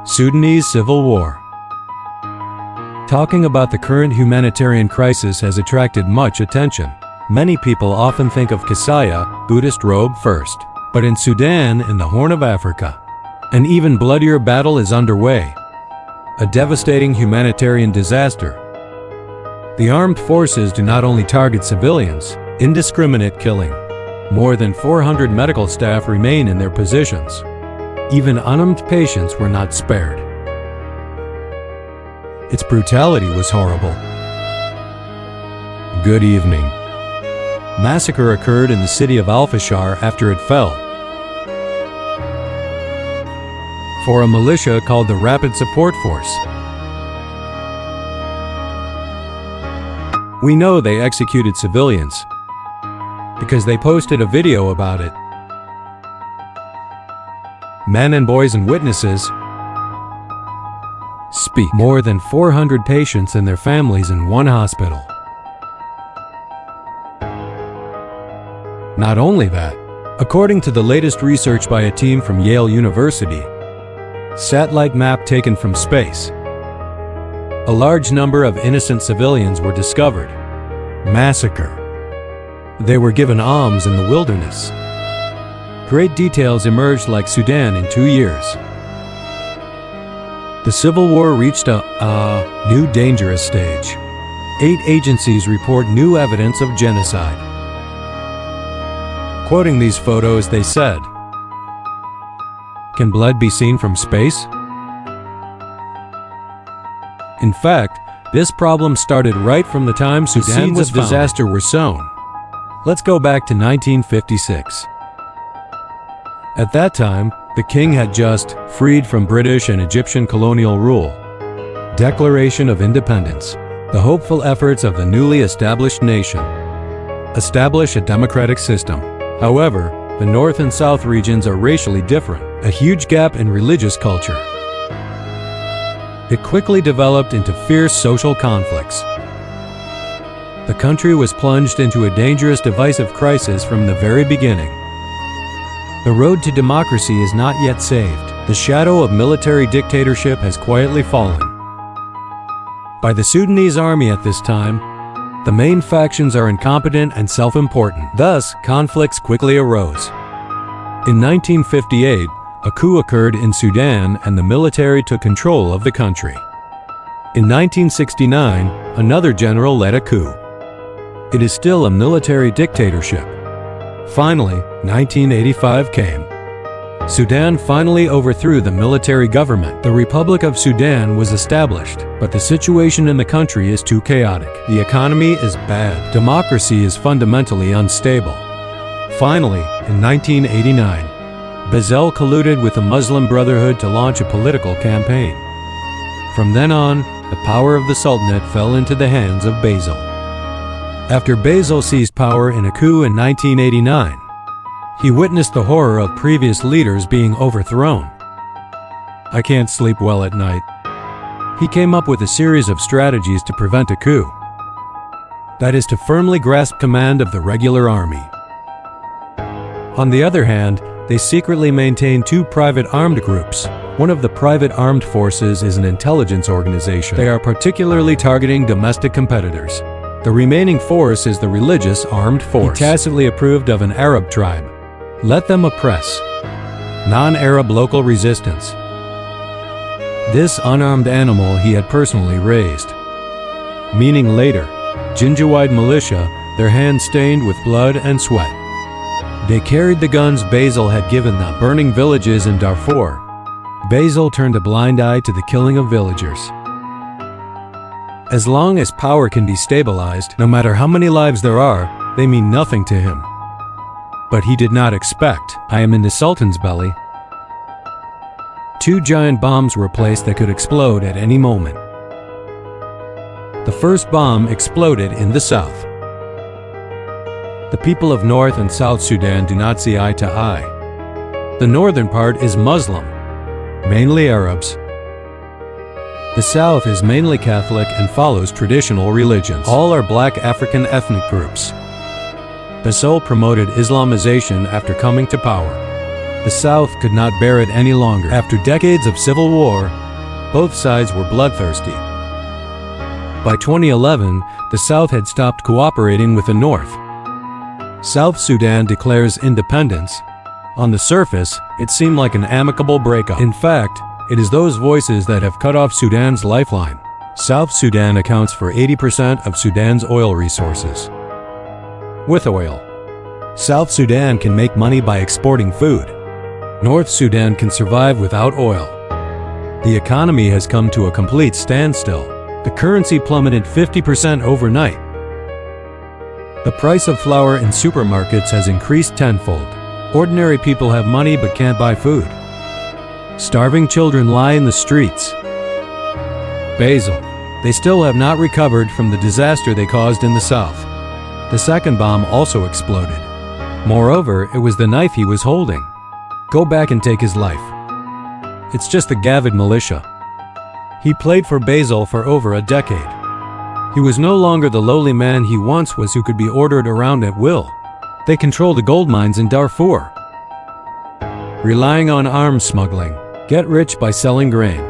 Sudanese Civil War. Talking about the current humanitarian crisis has attracted much attention. Many people often think of Kasaya, Buddhist robe, first. But in Sudan, in the Horn of Africa, an even bloodier battle is underway. A devastating humanitarian disaster. The armed forces do not only target civilians, indiscriminate killing. More than 400 medical staff remain in their positions. Even unarmed patients were not spared. Its brutality was horrible. Good evening. Massacre occurred in the city of Fasher after it fell for a militia called the Rapid Support Force. We know they executed civilians because they posted a video about it. Men and boys and witnesses speak. More than 400 patients and their families in one hospital. Not only that, according to the latest research by a team from Yale University, satellite map taken from space, a large number of innocent civilians were discovered. Massacre. They were given alms in the wilderness. Great details emerged like Sudan in 2 years. The civil war reached a new dangerous stage. 8 agencies report new evidence of genocide. Quoting these photos, they said, "Can blood be seen from space?" In fact, this problem started right from the time Sudan was founded. Disaster were sown. Let's go back to 1956. At that time, the king had just freed from British and Egyptian colonial rule. Declaration of Independence. The hopeful efforts of the newly established nation. Establish a democratic system. However, the north and south regions are racially different. A huge gap in religious culture. It quickly developed into fierce social conflicts. The country was plunged into a dangerous divisive crisis from the very beginning. The road to democracy is not yet saved. The shadow of military dictatorship has quietly fallen. By the Sudanese army at this time, the main factions are incompetent and self-important. Thus, conflicts quickly arose. In 1958, a coup occurred in Sudan and the military took control of the country. In 1969, another general led a coup. It is still a military dictatorship. Finally, 1985 came. Sudan finally overthrew the military government. The Republic of Sudan was established, but the situation in the country is too chaotic. The economy is bad. Democracy is fundamentally unstable. Finally, in 1989, Bazel colluded with the Muslim Brotherhood to launch a political campaign. From then on, the power of the Sultanate fell into the hands of Bazel. After Bazel seized power in a coup in 1989, he witnessed the horror of previous leaders being overthrown. I can't sleep well at night. He came up with a series of strategies to prevent a coup. That is to firmly grasp command of the regular army. On the other hand, they secretly maintain 2 private armed groups. One of the private armed forces is an intelligence organization. They are particularly targeting domestic competitors. The remaining force is the religious armed force. He tacitly approved of an Arab tribe. Let them oppress. Non-Arab local resistance. This unarmed animal he had personally raised. Meaning later, Janjaweed militia, their hands stained with blood and sweat. They carried the guns Bazel had given them, burning villages in Darfur. Bazel turned a blind eye to the killing of villagers. As long as power can be stabilized, no matter how many lives there are, they mean nothing to him. But he did not expect, I am in the Sultan's belly. 2 giant bombs were placed that could explode at any moment. The first bomb exploded in the south. The people of North and South Sudan do not see eye to eye. The northern part is Muslim, mainly Arabs. The South is mainly Catholic and follows traditional religions. All are black African ethnic groups. Bazel promoted Islamization after coming to power. The South could not bear it any longer. After decades of civil war, both sides were bloodthirsty. By 2011, the South had stopped cooperating with the North. South Sudan declares independence. On the surface, it seemed like an amicable breakup. In fact, it is those voices that have cut off Sudan's lifeline. South Sudan accounts for 80% of Sudan's oil resources. With oil, South Sudan can make money by exporting food. North Sudan can survive without oil. The economy has come to a complete standstill. The currency plummeted 50% overnight. The price of flour in supermarkets has increased tenfold. Ordinary people have money but can't buy food. Starving children lie in the streets. Basil. They still have not recovered from the disaster they caused in the south. The second bomb also exploded. Moreover, it was the knife he was holding. Go back and take his life. It's just the Gavid militia. He played for Basil for over a decade. He was no longer the lowly man he once was who could be ordered around at will. They control the gold mines in Darfur. Relying on arms smuggling, get rich by selling grain.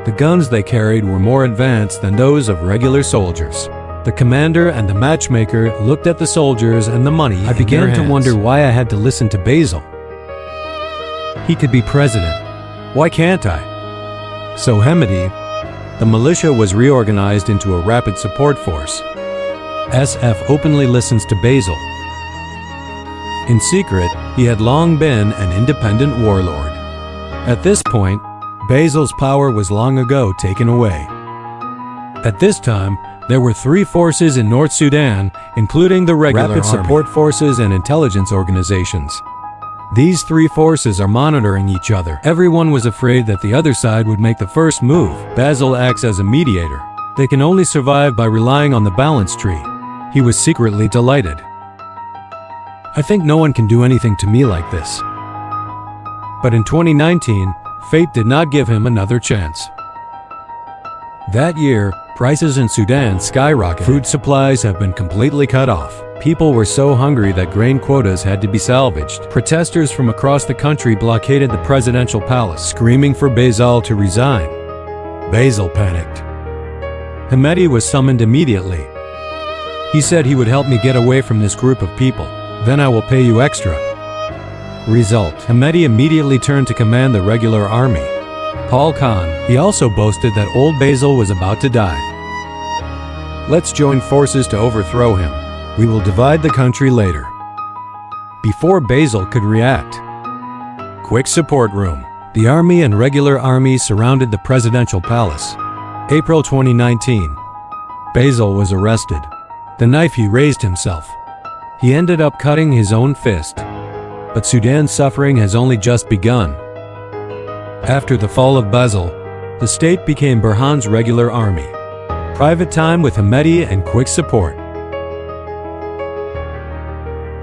The guns they carried were more advanced than those of regular soldiers. The commander and the matchmaker looked at the soldiers and the money. I began to wonder why I had to listen to Basil. He could be president. Why can't I? So Hemedi, the militia was reorganized into a rapid support force. SF openly listens to Basil. In secret, he had long been an independent warlord. At this point, Basil's power was long ago taken away. At this time, there were 3 forces in North Sudan, including the regular rapid support forces and intelligence organizations. These 3 forces are monitoring each other. Everyone was afraid that the other side would make the first move. Basil acts as a mediator. They can only survive by relying on the balance tree. He was secretly delighted. I think no one can do anything to me like this. But in 2019, fate did not give him another chance. That year, prices in Sudan skyrocketed. Food supplies have been completely cut off. People were so hungry that grain quotas had to be salvaged. Protesters from across the country blockaded the presidential palace, screaming for Basil to resign. Basil panicked. Hemedi was summoned immediately. He said he would help me get away from this group of people. Then I will pay you extra. Result: Hemedi immediately turned to command the regular army. Paul Khan. He also boasted that old Basil was about to die. Let's join forces to overthrow him. We will divide the country later. Before Basil could react. Quick support room. The army and regular army surrounded the presidential palace. April 2019. Basil was arrested. The knife he raised himself. He ended up cutting his own fist. But Sudan's suffering has only just begun. After the fall of Basil, the state became Burhan's regular army. Private time with Hemedi and quick support.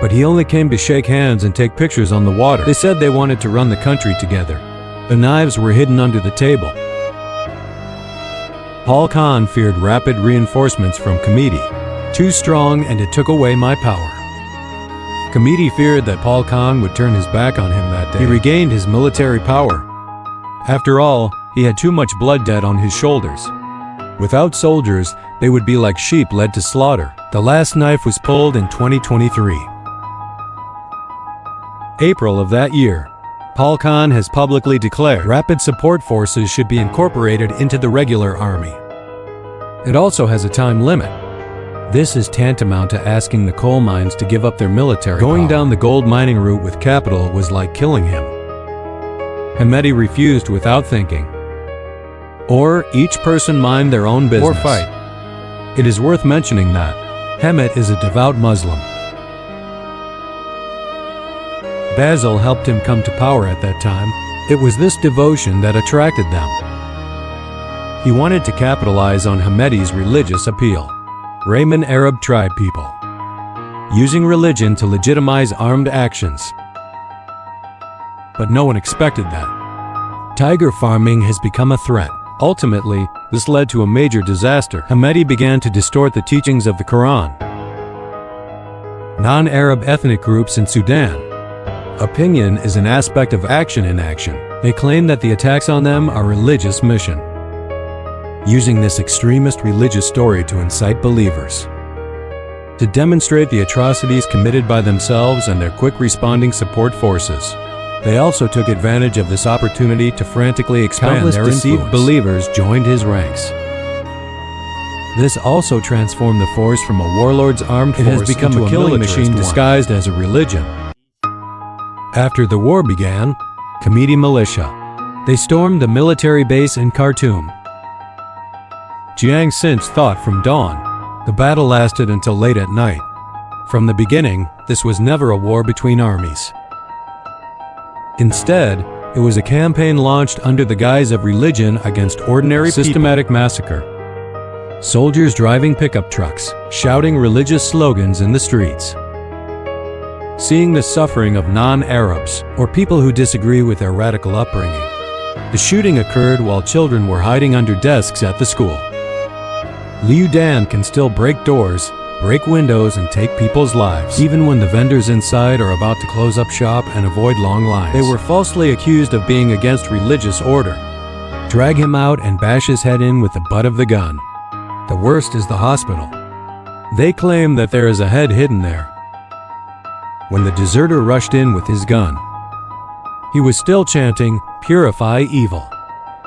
But he only came to shake hands and take pictures on the water. They said they wanted to run the country together. The knives were hidden under the table. Paul Khan feared rapid reinforcements from Hemedi. Too strong, and it took away my power. Hemedi feared that Paul Khan would turn his back on him that day. He regained his military power. After all, he had too much blood debt on his shoulders. Without soldiers, they would be like sheep led to slaughter. The last knife was pulled in 2023. April of that year, Paul Khan has publicly declared rapid support forces should be incorporated into the regular army. It also has a time limit. This is tantamount to asking the coal mines to give up their military power. Going down the gold mining route with capital was like killing him. Hemedi refused without thinking. Or each person mind their own business. Or fight. It is worth mentioning that Hemedi is a devout Muslim. Basil helped him come to power at that time. It was this devotion that attracted them. He wanted to capitalize on Hemedi's religious appeal. Rayman Arab tribe people. Using religion to legitimize armed actions. But no one expected that. Tiger farming has become a threat. Ultimately, this led to a major disaster. Hemedi began to distort the teachings of the Quran. Non-Arab ethnic groups in Sudan, Opinion is an aspect of action in action. They claim that the attacks on them are religious mission, using this extremist religious story to incite believers to demonstrate the atrocities committed by themselves and their quick responding support forces. They also took advantage of this opportunity to frantically expand their influence. Deceived believers joined his ranks. This also transformed the force from a warlord's armed force into a killing machine. It has become a killing machine disguised as a religion. After the war began, Committee militia. They stormed the military base in Khartoum. Jiang Sin's thought from dawn. The battle lasted until late at night. From the beginning, this was never a war between armies. Instead, it was a campaign launched under the guise of religion against ordinary people. Systematic massacre. Soldiers driving pickup trucks, shouting religious slogans in the streets. Seeing the suffering of non-Arabs, or people who disagree with their radical upbringing. The shooting occurred while children were hiding under desks at the school. Liu Dan can still break doors, break windows, and take people's lives, even when the vendors inside are about to close up shop and avoid long lines. They were falsely accused of being against religious order. Drag him out and bash his head in with the butt of the gun. The worst is the hospital. They claim that there is a head hidden there. When the deserter rushed in with his gun, he was still chanting, "Purify evil."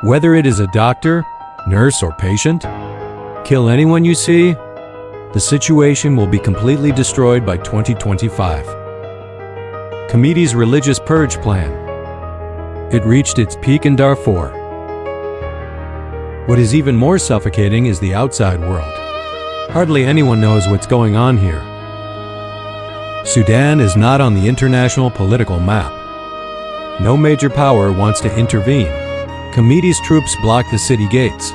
Whether it is a doctor, nurse, or patient, kill anyone you see, the situation will be completely destroyed by 2025. Committee's religious purge plan. It reached its peak in Darfur. What is even more suffocating is the outside world. Hardly anyone knows what's going on here. Sudan is not on the international political map. No major power wants to intervene. Committee's troops block the city gates,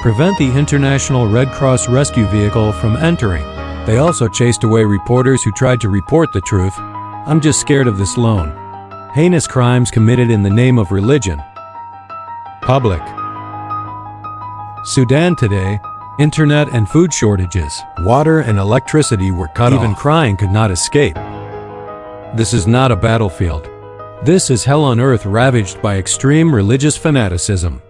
prevent the International Red Cross rescue vehicle from entering. They also chased away reporters who tried to report the truth. I'm just scared of this loan. Heinous crimes committed in the name of religion. Public. Sudan today, internet and food shortages, water and electricity were cut off. Even crying could not escape. This is not a battlefield. This is hell on earth ravaged by extreme religious fanaticism.